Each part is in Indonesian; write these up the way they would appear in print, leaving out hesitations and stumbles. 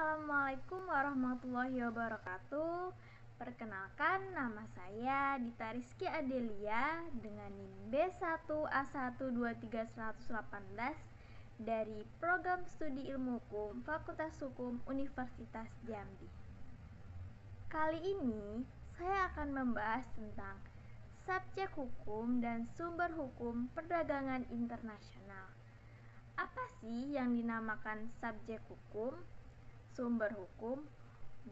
Assalamualaikum warahmatullahi wabarakatuh. Perkenalkan, nama saya Dita Rizky Adelia dengan NIM B1A12318 dari Program Studi Ilmu Hukum Fakultas Hukum Universitas Jambi. Kali ini saya akan membahas tentang subjek hukum dan sumber hukum perdagangan internasional. Apa sih yang dinamakan subjek hukum, sumber hukum,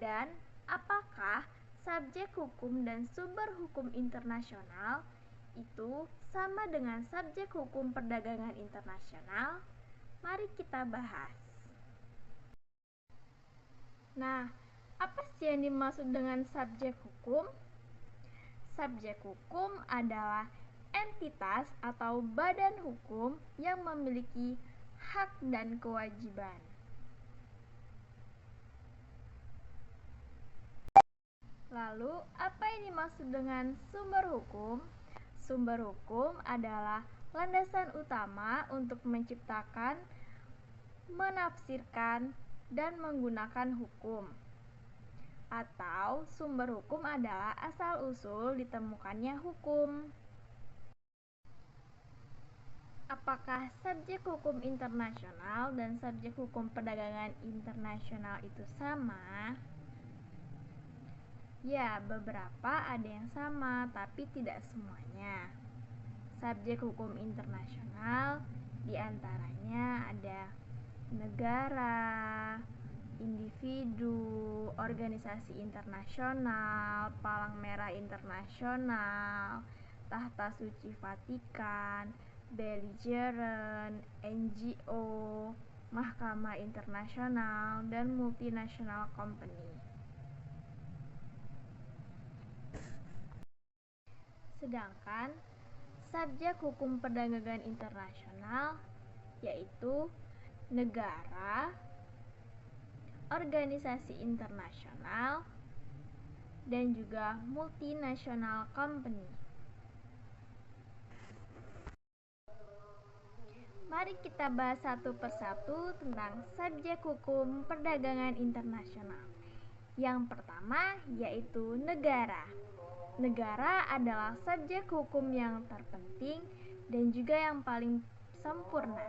dan apakah subjek hukum dan sumber hukum internasional itu sama dengan subjek hukum perdagangan internasional? Mari kita bahas. Nah, apa sih yang dimaksud dengan subjek hukum? Subjek hukum adalah entitas atau badan hukum yang memiliki hak dan kewajiban. Lalu, apa yang dimaksud dengan sumber hukum? Sumber hukum adalah landasan utama untuk menciptakan, menafsirkan, dan menggunakan hukum. Atau sumber hukum adalah asal-usul ditemukannya hukum. Apakah subjek hukum internasional dan subjek hukum perdagangan internasional itu sama? Ya, beberapa ada yang sama, tapi tidak semuanya. Subjek hukum internasional diantaranya ada negara, individu, organisasi internasional, Palang Merah Internasional, Tahta Suci Vatikan, belligerent, NGO, Mahkamah Internasional, dan multinational company. Sedangkan subjek hukum perdagangan internasional yaitu negara, organisasi internasional, dan juga multinational company. Mari kita bahas satu persatu tentang subjek hukum perdagangan internasional. Yang pertama yaitu negara. Negara adalah subjek hukum yang terpenting dan juga yang paling sempurna,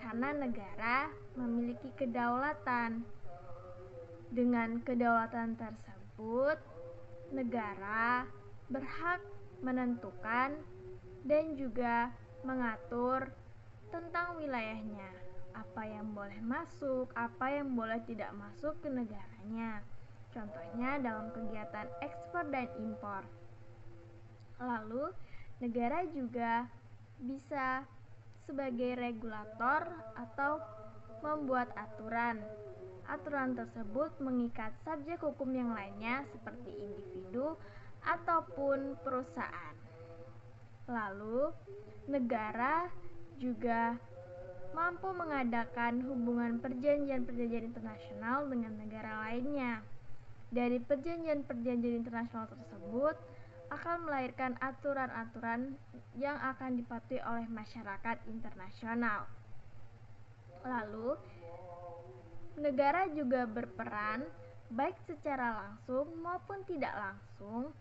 karena negara memiliki kedaulatan. Dengan kedaulatan tersebut, negara berhak menentukan dan juga mengatur tentang wilayahnya, apa yang boleh masuk, apa yang boleh tidak masuk ke negaranya. Contohnya dalam kegiatan ekspor dan impor. Lalu, negara juga bisa sebagai regulator atau membuat aturan. Aturan tersebut mengikat subjek hukum yang lainnya seperti individu ataupun perusahaan. Lalu, negara juga mampu mengadakan hubungan perjanjian-perjanjian internasional dengan negara lainnya. Dari perjanjian-perjanjian internasional tersebut akan melahirkan aturan-aturan yang akan dipatuhi oleh masyarakat internasional. Lalu, negara juga berperan baik secara langsung maupun tidak langsung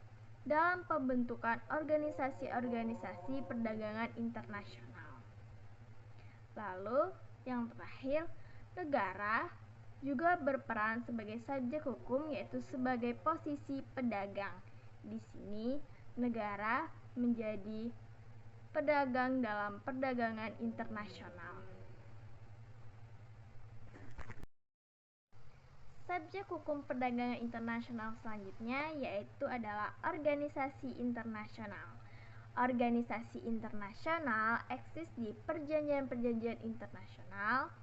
dalam pembentukan organisasi-organisasi perdagangan internasional. Lalu, yang terakhir, negara juga berperan sebagai subjek hukum, yaitu sebagai posisi pedagang. Di sini, negara menjadi pedagang dalam perdagangan internasional. Subjek hukum perdagangan internasional selanjutnya yaitu adalah organisasi internasional. Organisasi internasional eksis di perjanjian-perjanjian internasional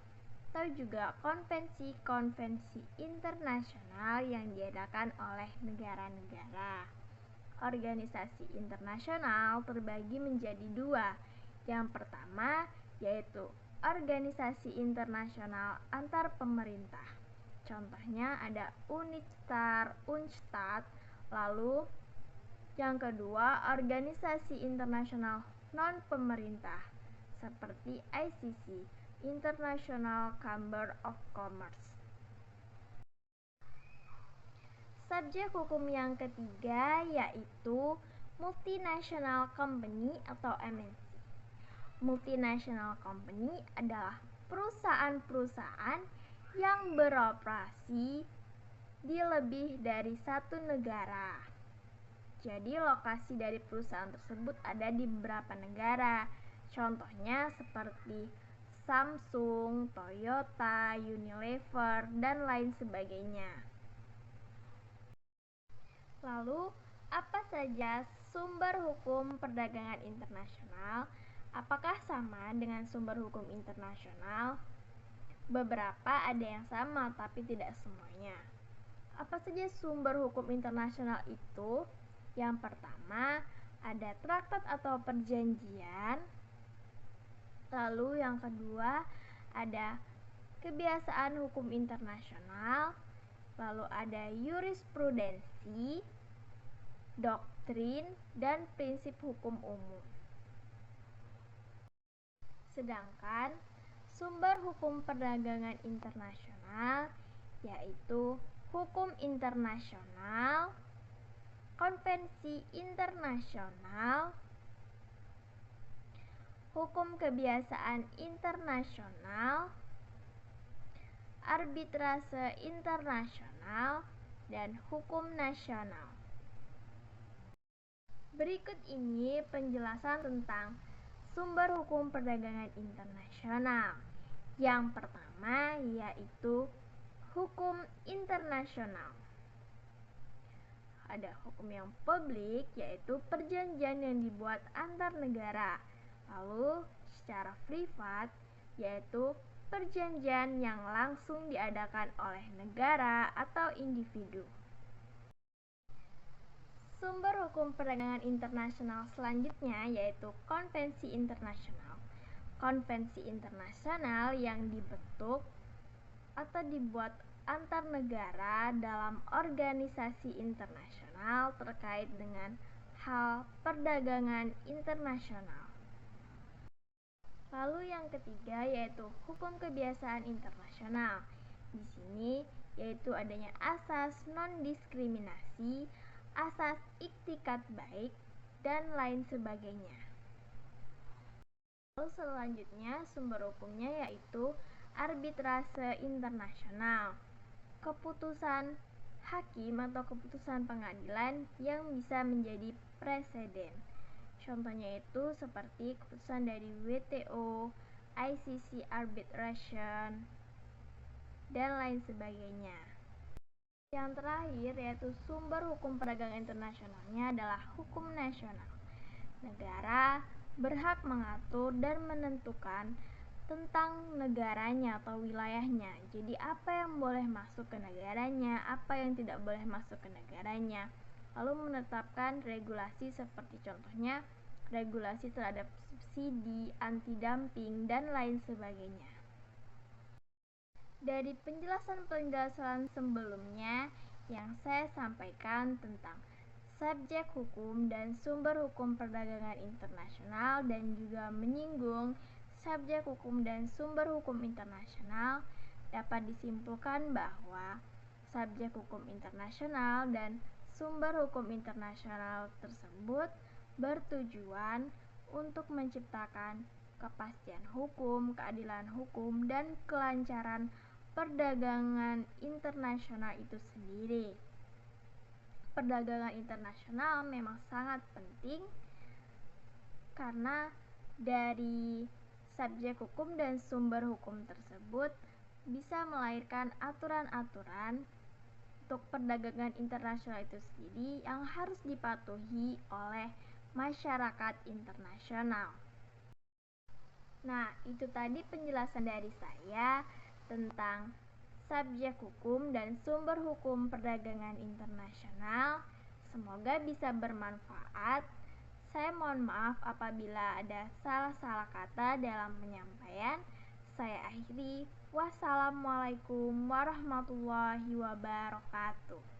atau juga konvensi-konvensi internasional yang diadakan oleh negara-negara. Organisasi internasional terbagi menjadi dua. Yang pertama yaitu organisasi internasional antar pemerintah. Contohnya ada UNISTAR, UNCTAD. Lalu yang kedua, organisasi internasional non-pemerintah seperti ICC, International Chamber of Commerce. Subjek hukum yang ketiga yaitu multinational company atau MNC. Multinational company adalah perusahaan-perusahaan yang beroperasi di lebih dari satu negara. Jadi lokasi dari perusahaan tersebut ada di beberapa negara. Contohnya seperti Samsung, Toyota, Unilever, dan lain sebagainya. Lalu, apa saja sumber hukum perdagangan internasional? Apakah sama dengan sumber hukum internasional? Beberapa ada yang sama, tapi tidak semuanya. Apa saja sumber hukum internasional itu? Yang pertama, ada traktat atau perjanjian. Lalu yang kedua, ada kebiasaan hukum internasional. Lalu ada jurisprudensi, doktrin, dan prinsip hukum umum. Sedangkan sumber hukum perdagangan internasional yaitu hukum internasional, konvensi internasional, hukum kebiasaan internasional, arbitrase internasional, dan hukum nasional. Berikut ini penjelasan tentang sumber hukum perdagangan internasional. Yang pertama yaitu hukum internasional. Ada hukum yang publik, yaitu perjanjian yang dibuat antar negara. Lalu secara privat, yaitu perjanjian yang langsung diadakan oleh negara atau individu. Sumber hukum perdagangan internasional selanjutnya yaitu konvensi internasional. Konvensi internasional yang dibentuk atau dibuat antar negara dalam organisasi internasional terkait dengan hal perdagangan internasional. Lalu yang ketiga yaitu hukum kebiasaan internasional. Di sini yaitu adanya asas non-diskriminasi, asas iktikat baik, dan lain sebagainya. Lalu selanjutnya sumber hukumnya yaitu arbitrase internasional. Keputusan hakim atau keputusan pengadilan yang bisa menjadi preseden. Contohnya itu seperti keputusan dari WTO, ICC Arbitration, dan lain sebagainya. Yang terakhir yaitu sumber hukum perdagangan internasionalnya adalah hukum nasional. Negara berhak mengatur dan menentukan tentang negaranya atau wilayahnya. Jadi apa yang boleh masuk ke negaranya, apa yang tidak boleh masuk ke negaranya. Lalu menetapkan regulasi seperti contohnya regulasi terhadap subsidi, anti-dumping, dan lain sebagainya. Dari penjelasan-penjelasan sebelumnya yang saya sampaikan tentang subjek hukum dan sumber hukum perdagangan internasional dan juga menyinggung subjek hukum dan sumber hukum internasional, dapat disimpulkan bahwa subjek hukum internasional dan sumber hukum internasional tersebut bertujuan untuk menciptakan kepastian hukum, keadilan hukum, dan kelancaran perdagangan internasional itu sendiri. Perdagangan internasional memang sangat penting karena dari subjek hukum dan sumber hukum tersebut bisa melahirkan aturan-aturan untuk perdagangan internasional itu sendiri yang harus dipatuhi oleh masyarakat internasional. Nah, itu tadi penjelasan dari saya tentang subjek hukum dan sumber hukum perdagangan internasional. Semoga bisa bermanfaat. Saya mohon maaf apabila ada salah-salah kata dalam penyampaian. Saya akhiri. Wassalamualaikum warahmatullahi wabarakatuh.